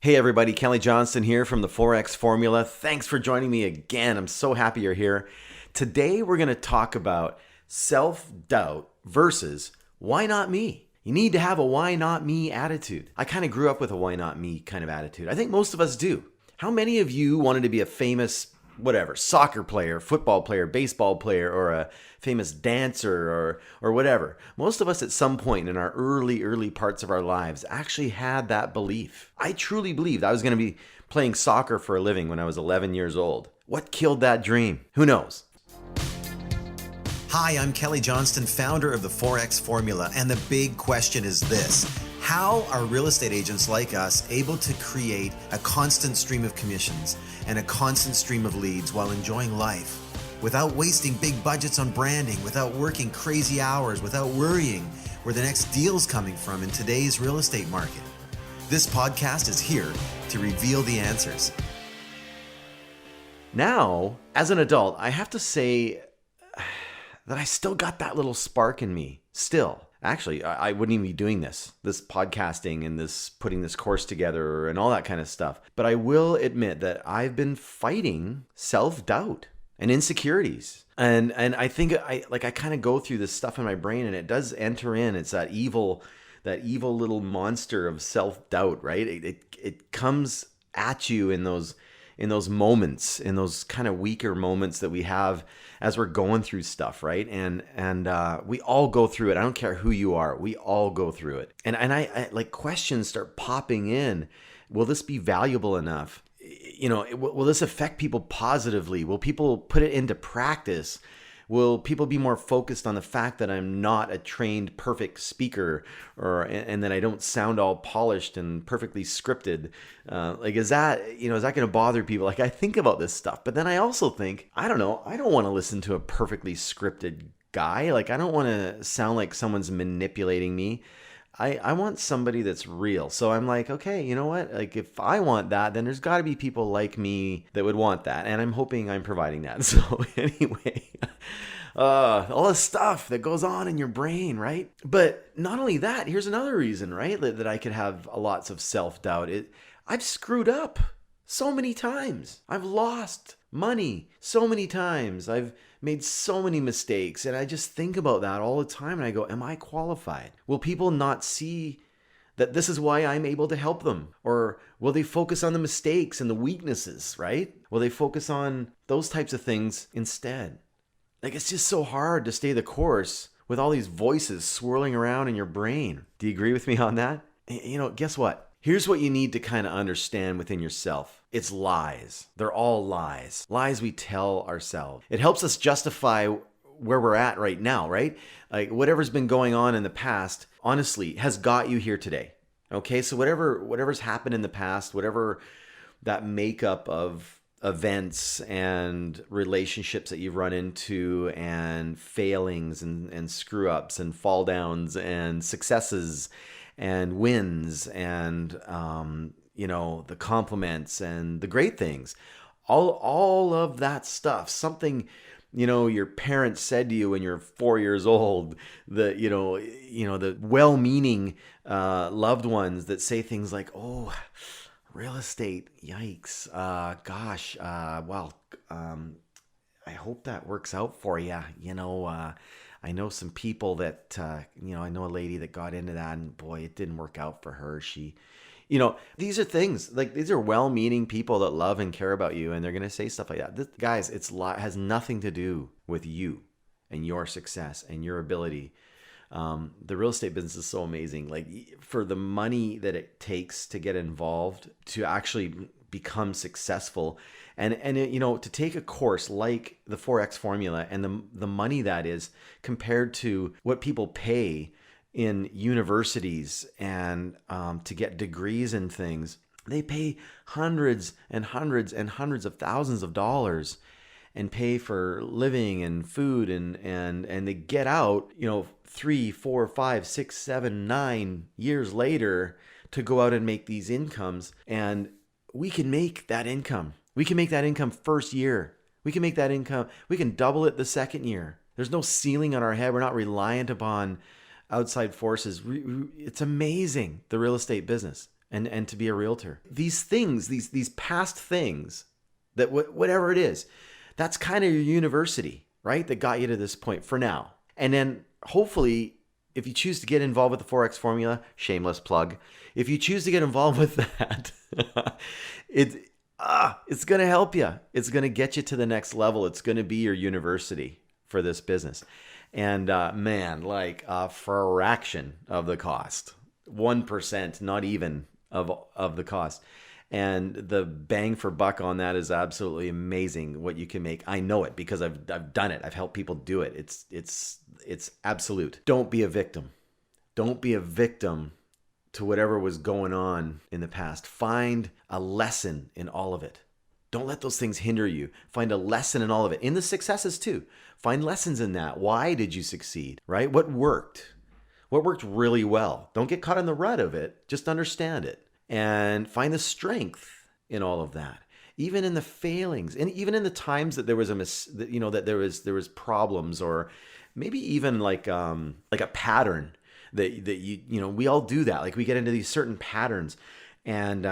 Hey everybody, Kelly Johnston here from the Forex Formula. Thanks for joining me again. I'm so happy you're here. Today we're going to talk about self-doubt versus why not me? You need to have a why not me attitude. I kind of grew up with a why not me kind of attitude. I think most of us do. How many of you wanted to be a famous soccer player, football player, baseball player, or a famous dancer or whatever? Most of us at some point in our early parts of our lives actually had that belief. I truly believed I was going to be playing soccer for a living when I was 11 years old. What killed that dream? Who knows? Hi, I'm Kelly Johnston, founder of the Forex Formula, and the big question is this: how are real estate agents like us able to create a constant stream of commissions and a constant stream of leads while enjoying life without wasting big budgets on branding, without working crazy hours, without worrying where the next deal's coming from in today's real estate market? This podcast is here to reveal the answers. Now, as an adult, I have to say that I still got that little spark in me. Still. Actually, I wouldn't even be doing this podcasting and this putting this course together and all that kind of stuff. But I will admit that I've been fighting self-doubt and insecurities. And I think I kind of go through this stuff in my brain, and it does enter in. It's that evil little monster of self-doubt, right? It comes at you in those moments, in those kind of weaker moments that we have as we're going through stuff, right? And we all go through it. I don't care who you are. We all go through it. And I like questions start popping in. Will this be valuable enough? You know, will this affect people positively? Will people put it into practice? Will people be more focused on the fact that I'm not a trained perfect speaker, and that I don't sound all polished and perfectly scripted? Is that going to bother people? Like, I think about this stuff, but then I also think, I don't want to listen to a perfectly scripted guy. Like, I don't want to sound like someone's manipulating me. I want somebody that's real. So I'm like, okay, you know what? Like, if I want that, then there's got to be people like me that would want that. And I'm hoping I'm providing that. So anyway, all the stuff that goes on in your brain, right? But not only that, here's another reason, right? That I could have lots of self-doubt. I've screwed up so many times. I've lost money so many times. I've made so many mistakes, and I just think about that all the time, and I go, am I qualified? Will people not see that this is why I'm able to help them? Or will they focus on the mistakes and the weaknesses, right? Will they focus on those types of things instead? Like, it's just so hard to stay the course with all these voices swirling around in your brain. Do you agree with me on that? You know, guess what? Here's what you need to kind of understand within yourself. It's lies. They're all lies. Lies we tell ourselves. It helps us justify where we're at right now, right? Like, whatever's been going on in the past, honestly, has got you here today. Okay? So whatever's happened in the past, whatever that makeup of events and relationships that you've run into, and failings and screw ups and fall downs and successes and wins and the compliments and the great things, all of that stuff, something your parents said to you when you're 4 years old, the well-meaning loved ones that say things like, oh, real estate, yikes, gosh, I hope that works out for you. I know some people that, I know a lady that got into that, and boy, it didn't work out for her. These are things, like, these are well-meaning people that love and care about you, and they're going to say stuff like that. Guys, has nothing to do with you and your success and your ability. The real estate business is so amazing. Like, for the money that it takes to get involved, to actually become successful, and to take a course like the Forex Formula, and the money that is compared to what people pay in universities and to get degrees and things. They pay hundreds and hundreds and hundreds of thousands of dollars and pay for living and food, and they get out 3, 4, 5, 6, 7, 9 years later to go out and make these incomes. And we can make that income. We can make that income first year. We can make that income. We can double it the second year. There's no ceiling on our head. We're not reliant upon outside forces. It's amazing, the real estate business. and to be a realtor. These things, these past things, that whatever it is, that's kind of your university, right? That got you to this point for now. And then hopefully, if you choose to get involved with the Forex formula, shameless plug, if you choose to get involved with that, it's going to help you. It's going to get you to the next level. It's going to be your university for this business. And man, like a fraction of the cost, 1%, not even of the cost. And the bang for buck on that is absolutely amazing what you can make. I know it because I've done it. I've helped people do it. It's absolute. Don't be a victim. Don't be a victim to whatever was going on in the past. Find a lesson in all of it. Don't let those things hinder you. Find a lesson in all of it. In the successes too. Find lessons in that. Why did you succeed, right? What worked? What worked really well? Don't get caught in the rut of it. Just understand it. And find the strength in all of that, even in the failings, and even in the times that there was that there was problems, or maybe even like a pattern that we all do that. Like we get into these certain patterns, and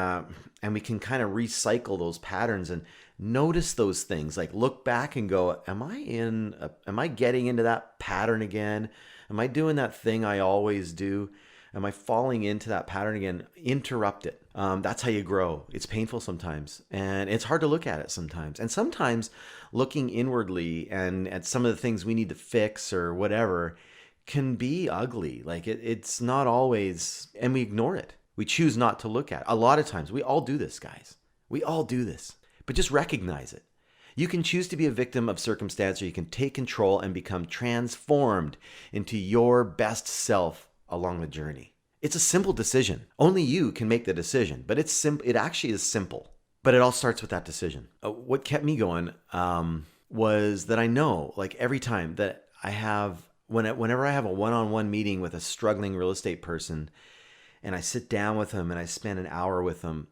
we can kind of recycle those patterns and notice those things. Like look back and go, am I getting into that pattern again? Am I doing that thing I always do? Am I falling into that pattern again? Interrupt it. That's how you grow. It's painful sometimes, and it's hard to look at it sometimes. And sometimes looking inwardly and at some of the things we need to fix or whatever can be ugly. Like it's not always, and we ignore it. We choose not to look at it. A lot of times, we all do this, guys. We all do this, but just recognize it. You can choose to be a victim of circumstance, or you can take control and become transformed into your best self along the journey. It's a simple decision. Only you can make the decision, but it actually is simple. But it all starts with that decision. What kept me going was that I know, like every time that I have, whenever I have a one-on-one meeting with a struggling real estate person, and I sit down with them and I spend an hour with them,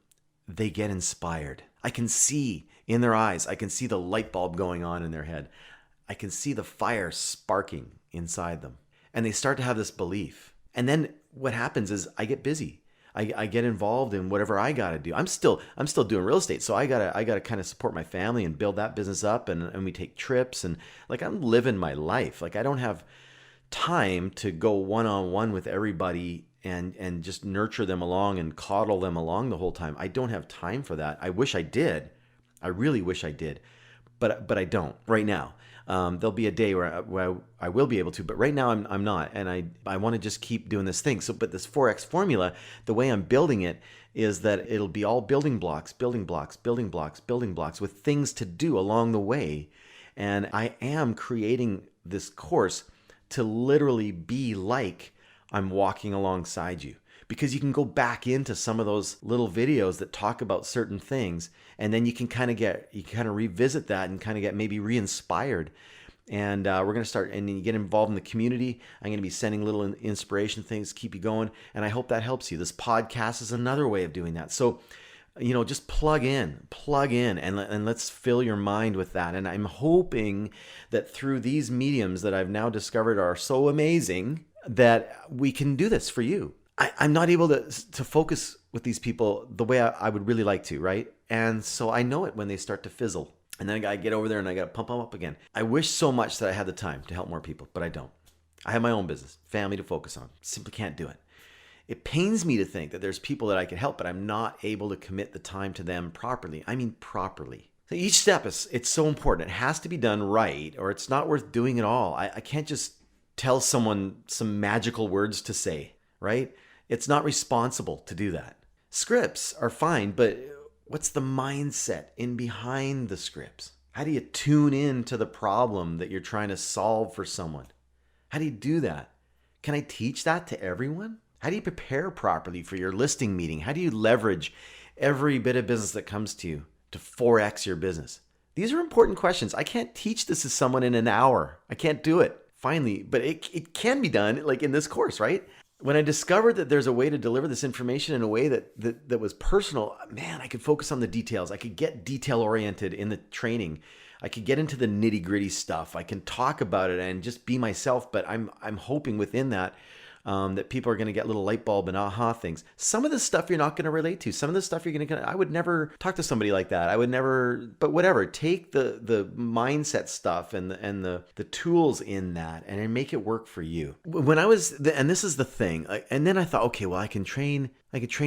they get inspired. I can see in their eyes, I can see the light bulb going on in their head. I can see the fire sparking inside them. And they start to have this belief. And then what happens is I get busy. I get involved in whatever I got to do. I'm still doing real estate, so I gotta kind of support my family and build that business up, and we take trips, and like I'm living my life. Like I don't have time to go one-on-one with everybody and just nurture them along and coddle them along the whole time. I don't have time for that. I wish I did. I really wish I did, but I don't right now. There'll be a day where I will be able to, but right now I'm not, and I want to just keep doing this thing. So, but this Forex formula, the way I'm building it is that it'll be all building blocks with things to do along the way, and I am creating this course to literally be like I'm walking alongside you. Because you can go back into some of those little videos that talk about certain things, and then you can kind of revisit that and kind of get maybe re-inspired. And we're going to start, and you get involved in the community. I'm going to be sending little inspiration things, keep you going, and I hope that helps you. This podcast is another way of doing that. So, just plug in, and let's fill your mind with that. And I'm hoping that through these mediums that I've now discovered are so amazing that we can do this for you. I'm not able to focus with these people the way I would really like to, right? And so I know it when they start to fizzle. And then I got to get over there and I got to pump them up again. I wish so much that I had the time to help more people, but I don't. I have my own business, family to focus on. Simply can't do it. It pains me to think that there's people that I could help, but I'm not able to commit the time to them properly. I mean properly. So each step it's so important. It has to be done right, or it's not worth doing at all. I can't just tell someone some magical words to say, right? It's not responsible to do that. Scripts are fine, but what's the mindset in behind the scripts? How do you tune in to the problem that you're trying to solve for someone? How do you do that? Can I teach that to everyone? How do you prepare properly for your listing meeting? How do you leverage every bit of business that comes to you to 4x your business? These are important questions. I can't teach this to someone in an hour. I can't do it. Finally, but it can be done like in this course, right? When I discovered that there's a way to deliver this information in a way that was personal, man, I could focus on the details. I could get detail oriented in the training. I could get into the nitty gritty stuff. I can talk about it and just be myself, but I'm hoping within that, that people are going to get little light bulb and aha things. Some of this stuff you're not going to relate to. Some of the stuff you're going to, I would never talk to somebody like that. I would never, but whatever. Take the mindset stuff and the tools in that and make it work for you. When I was, and this is the thing, and then I thought, okay, well, I could train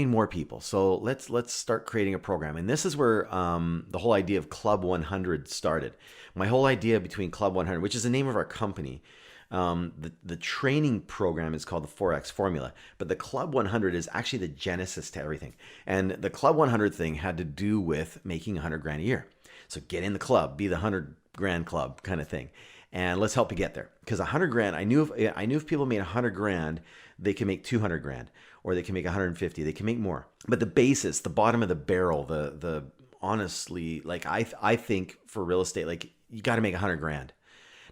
more people. So let's start creating a program. And this is where the whole idea of Club 100 started. My whole idea between Club 100, which is the name of our company, the training program is called the 4X formula, but the Club 100 is actually the genesis to everything. And the Club 100 thing had to do with making 100 grand a year. So get in the club, be the 100 grand club kind of thing. And let's help you get there. Because 100 grand, I knew if people made 100 grand, they can make 200 grand, or they can make 150, they can make more. But the basis, the bottom of the barrel, the honestly, like I think for real estate, like you got to make 100 grand.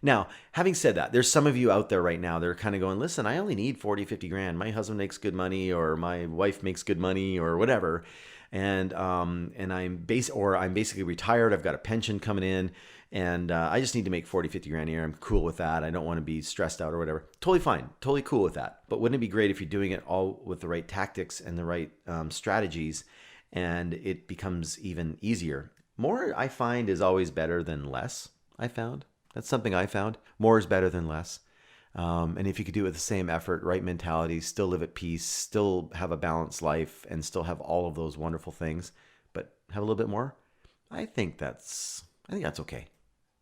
Now, having said that, there's some of you out there right now that are kind of going, listen, I only need 40, 50 grand. My husband makes good money, or my wife makes good money, or whatever. And I'm basically retired. I've got a pension coming in, and I just need to make 40, 50 grand a year. I'm cool with that. I don't want to be stressed out or whatever. Totally fine. Totally cool with that. But wouldn't it be great if you're doing it all with the right tactics and the right strategies, and it becomes even easier? More, I find, is always better than less, I found. That's something I found. More is better than less. And if you could do it with the same effort, right mentality, still live at peace, still have a balanced life, and still have all of those wonderful things, but have a little bit more, I think that's okay.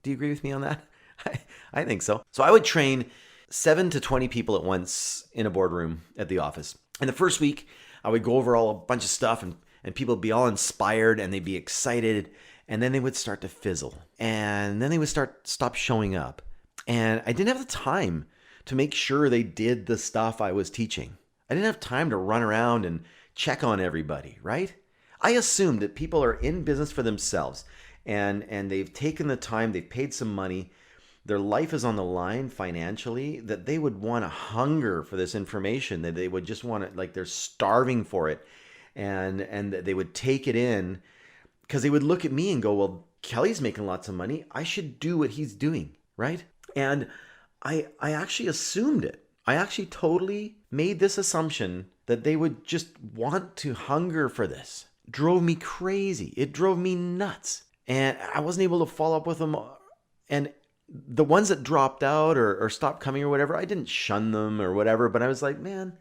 Do you agree with me on that? I think so. So I would train 7 to 20 people at once in a boardroom at the office. And the first week, I would go over a bunch of stuff, and people would be all inspired, and they'd be excited. And then they would start to fizzle. And then they would stop showing up. And I didn't have the time to make sure they did the stuff I was teaching. I didn't have time to run around and check on everybody, right? I assumed that people are in business for themselves, and they've taken the time, they've paid some money, their life is on the line financially, that they would want to hunger for this information, that they would just want to, like they're starving for it, and that they would take it in. Because they would look at me and go, well, Kelly's making lots of money. I should do what he's doing, right? And I actually assumed it. I actually totally made this assumption that they would just want to hunger for this. It drove me crazy. It drove me nuts. And I wasn't able to follow up with them. And the ones that dropped out or stopped coming or whatever, I didn't shun them or whatever. But I was like, man,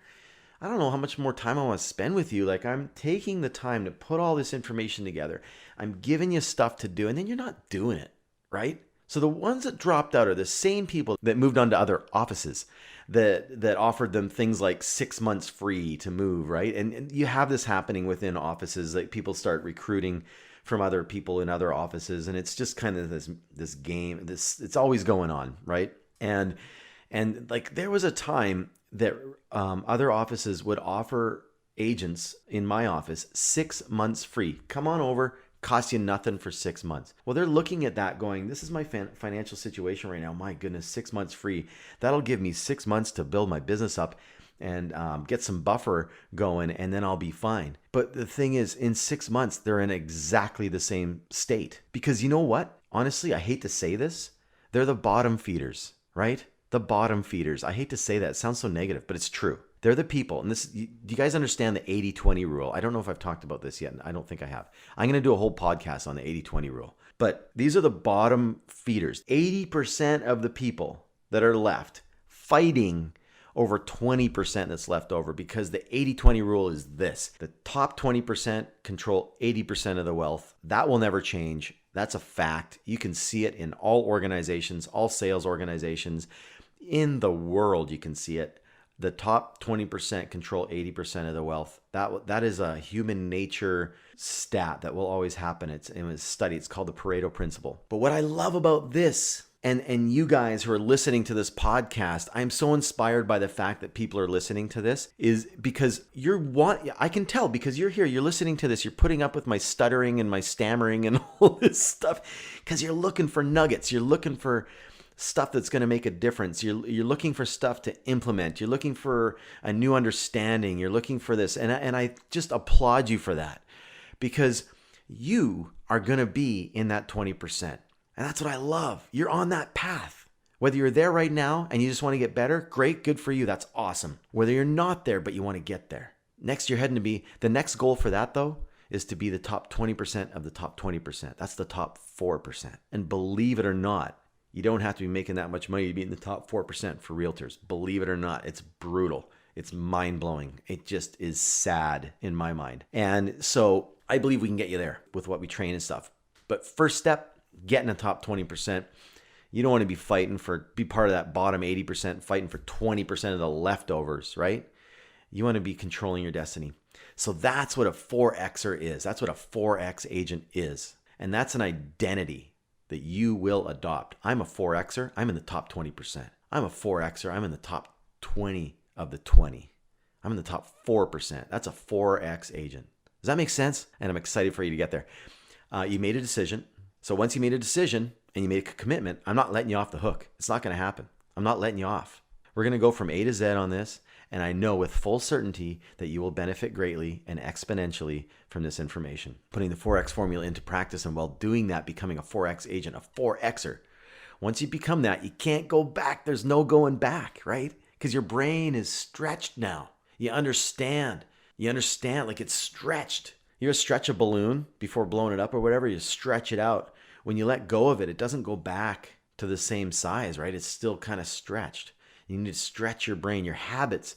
I don't know how much more time I want to spend with you. Like, I'm taking the time to put all this information together. I'm giving you stuff to do, and then you're not doing it, right? So the ones that dropped out are the same people that moved on to other offices that offered them things like 6 months free to move, right? And you have this happening within offices. Like, people start recruiting from other people in other offices, and it's just kind of this game. It's always going on, right? And like, there was a time that other offices would offer agents in my office 6 months free. Come on over, cost you nothing for 6 months. Well, they're looking at that going, this is my financial situation right now. My goodness, 6 months free. That'll give me 6 months to build my business up and get some buffer going, and then I'll be fine. But the thing is, in 6 months, they're in exactly the same state. Because you know what? Honestly, I hate to say this. They're the bottom feeders, right? The bottom feeders. I hate to say that. It sounds so negative, but it's true. They're the people. And do you guys understand the 80-20 rule? I don't know if I've talked about this yet. I don't think I have. I'm going to do a whole podcast on the 80-20 rule. But these are the bottom feeders. 80% of the people that are left fighting over 20% that's left over, because the 80-20 rule is this. The top 20% control 80% of the wealth. That will never change. That's a fact. You can see it in all organizations, all sales organizations in the world. You can see it. The top 20% control 80% of the wealth. That is a human nature stat that will always happen. It's in a study. It's called the Pareto principle. But what I love about this, and you guys who are listening to this podcast, I'm so inspired by the fact that people are listening to this, is because I can tell, because you're here, you're listening to this, you're putting up with my stuttering and my stammering and all this stuff, because you're looking for nuggets. You're looking for stuff that's going to make a difference. You're looking for stuff to implement. You're looking for a new understanding. You're looking for this. And I just applaud you for that, because you are going to be in that 20%. And that's what I love. You're on that path. Whether you're there right now and you just want to get better, great, good for you. That's awesome. Whether you're not there, but you want to get there. Next, you're heading to be, the next goal for that though, is to be the top 20% of the top 20%. That's the top 4%. And believe it or not, you don't have to be making that much money to be in the top 4% for realtors. Believe it or not, it's brutal. It's mind-blowing. It just is sad in my mind. And so I believe we can get you there with what we train and stuff. But first step, get in the top 20%. You don't want to be part of that bottom 80%, fighting for 20% of the leftovers, right? You want to be controlling your destiny. So that's what a 4Xer is. That's what a 4X agent is. And that's an identity that you will adopt. I'm a 4Xer. I'm in the top 20%. I'm a 4Xer. I'm in the top 20 of the 20. I'm in the top 4%. That's a 4X agent. Does that make sense? And I'm excited for you to get there. You made a decision. So once you made a decision and you made a commitment, I'm not letting you off the hook. It's not going to happen. I'm not letting you off. We're going to go from A to Z on this. And I know with full certainty that you will benefit greatly and exponentially from this information. Putting the 4X formula into practice, and while doing that, becoming a 4X agent, a 4Xer. Once you become that, you can't go back. There's no going back, right? Because your brain is stretched now. You understand. Like it's stretched. You ever stretch a balloon before blowing it up or whatever? You stretch it out. When you let go of it, it doesn't go back to the same size, right? It's still kind of stretched. You need to stretch your brain, your habits.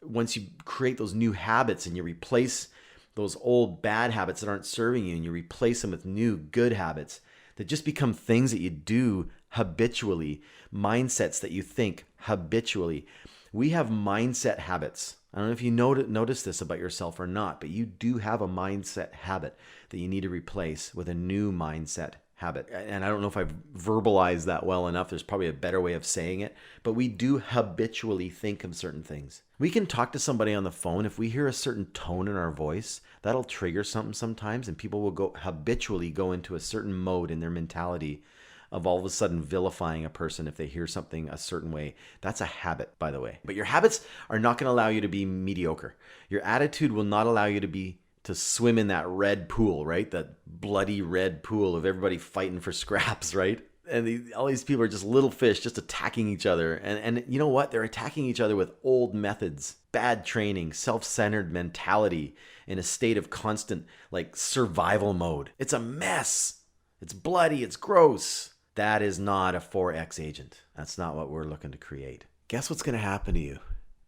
Once you create those new habits and you replace those old bad habits that aren't serving you and you replace them with new good habits that just become things that you do habitually, mindsets that you think habitually. We have mindset habits. I don't know if you notice this about yourself or not, but you do have a mindset habit that you need to replace with a new mindset habit. And I don't know if I've verbalized that well enough. There's probably a better way of saying it, but we do habitually think of certain things. We can talk to somebody on the phone. If we hear a certain tone in our voice, that'll trigger something sometimes, and people will habitually go into a certain mode in their mentality of all of a sudden vilifying a person if they hear something a certain way. That's a habit, by the way. But your habits are not going to allow you to be mediocre. Your attitude will not allow you to swim in that red pool, right? That bloody red pool of everybody fighting for scraps, right? And all these people are just little fish just attacking each other. And you know what? They're attacking each other with old methods, bad training, self-centered mentality in a state of constant like survival mode. It's a mess. It's bloody. It's gross. That is not a 4X agent. That's not what we're looking to create. Guess what's going to happen to you?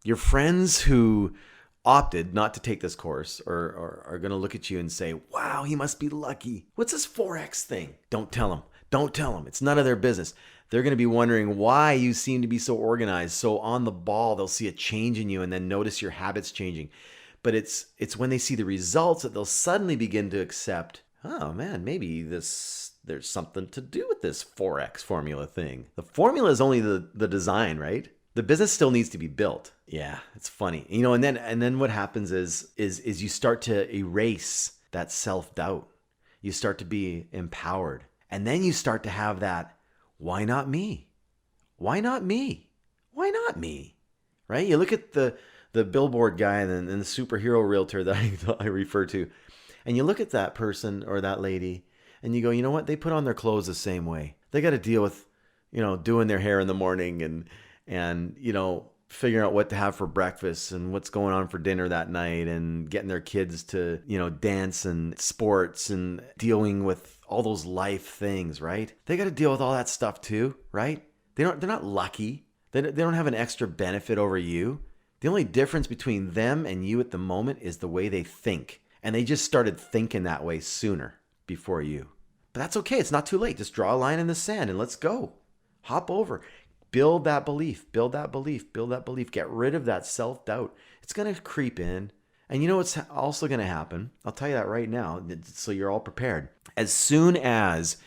Your friends who opted not to take this course are going to look at you and say, wow, he must be lucky. What's this 4X thing? Don't tell them. Don't tell them. It's none of their business. They're going to be wondering why you seem to be so organized, so on the ball. They'll see a change in you and then notice your habits changing. But it's when they see the results that they'll suddenly begin to accept, oh man, maybe there's something to do with this 4X formula thing. The formula is only the design, right? The business still needs to be built. Yeah, it's funny. And then what happens is you start to erase that self-doubt. You start to be empowered. And then you start to have that, why not me? Why not me? Why not me? Right? You look at the billboard guy and the superhero realtor that I refer to, and you look at that person or that lady and you go, you know what? They put on their clothes the same way. They got to deal with, doing their hair in the morning and figuring out what to have for breakfast and what's going on for dinner that night and getting their kids to, dance and sports and dealing with all those life things, right? They got to deal with all that stuff too, right? They're not lucky. They don't have an extra benefit over you. The only difference between them and you at the moment is the way they think. And they just started thinking that way sooner before you. But that's okay. It's not too late. Just draw a line in the sand and let's go. Hop over. Build that belief. Build that belief. Build that belief. Get rid of that self-doubt. It's going to creep in. And you know what's also going to happen? I'll tell you that right now so you're all prepared. As soon as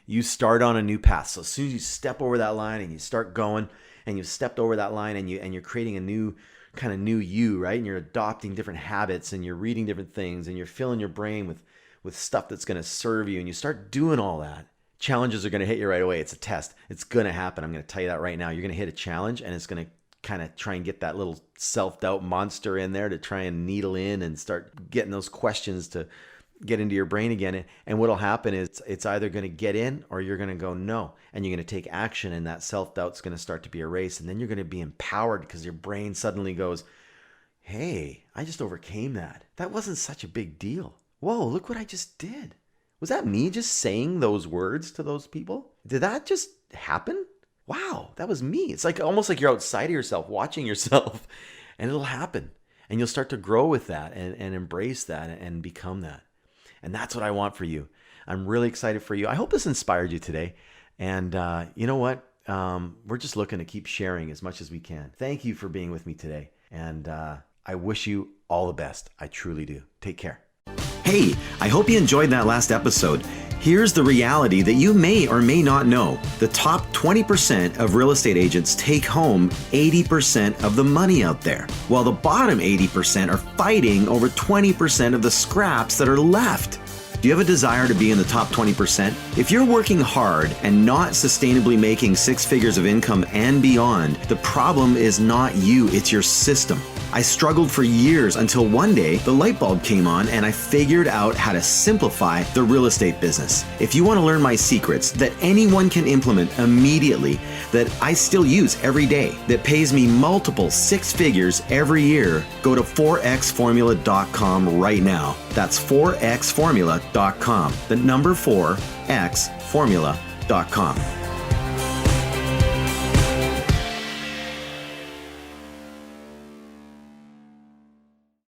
you start on a new path, so as soon as you step over that line and you start going and you've stepped over that line and you're creating a new kind of new you, right? And you're adopting different habits and you're reading different things and you're filling your brain with stuff that's going to serve you and you start doing all that, challenges are going to hit you right away. It's a test. It's going to happen. I'm going to tell you that right now. You're going to hit a challenge and it's going to kind of try and get that little self-doubt monster in there to try and needle in and start getting those questions to get into your brain again. And what'll happen is it's either going to get in or you're going to go no. And you're going to take action, and that self-doubt's going to start to be erased. And then you're going to be empowered because your brain suddenly goes, hey, I just overcame that. That wasn't such a big deal. Whoa, look what I just did. Was that me just saying those words to those people? Did that just happen? Wow, that was me. It's like almost like you're outside of yourself, watching yourself, and it'll happen. And you'll start to grow with that and embrace that and become that. And that's what I want for you. I'm really excited for you. I hope this inspired you today. And you know what? We're just looking to keep sharing as much as we can. Thank you for being with me today. And I wish you all the best. I truly do. Take care. Hey, I hope you enjoyed that last episode. Here's the reality that you may or may not know. The top 20% of real estate agents take home 80% of the money out there, while the bottom 80% are fighting over 20% of the scraps that are left. Do you have a desire to be in the top 20%? If you're working hard and not sustainably making 6 figures of income and beyond, the problem is not you, it's your system. I struggled for years until one day the light bulb came on and I figured out how to simplify the real estate business. If you want to learn my secrets that anyone can implement immediately, that I still use every day, that pays me multiple 6 figures every year, go to 4xformula.com right now. That's 4xformula.com. The number 4xformula.com.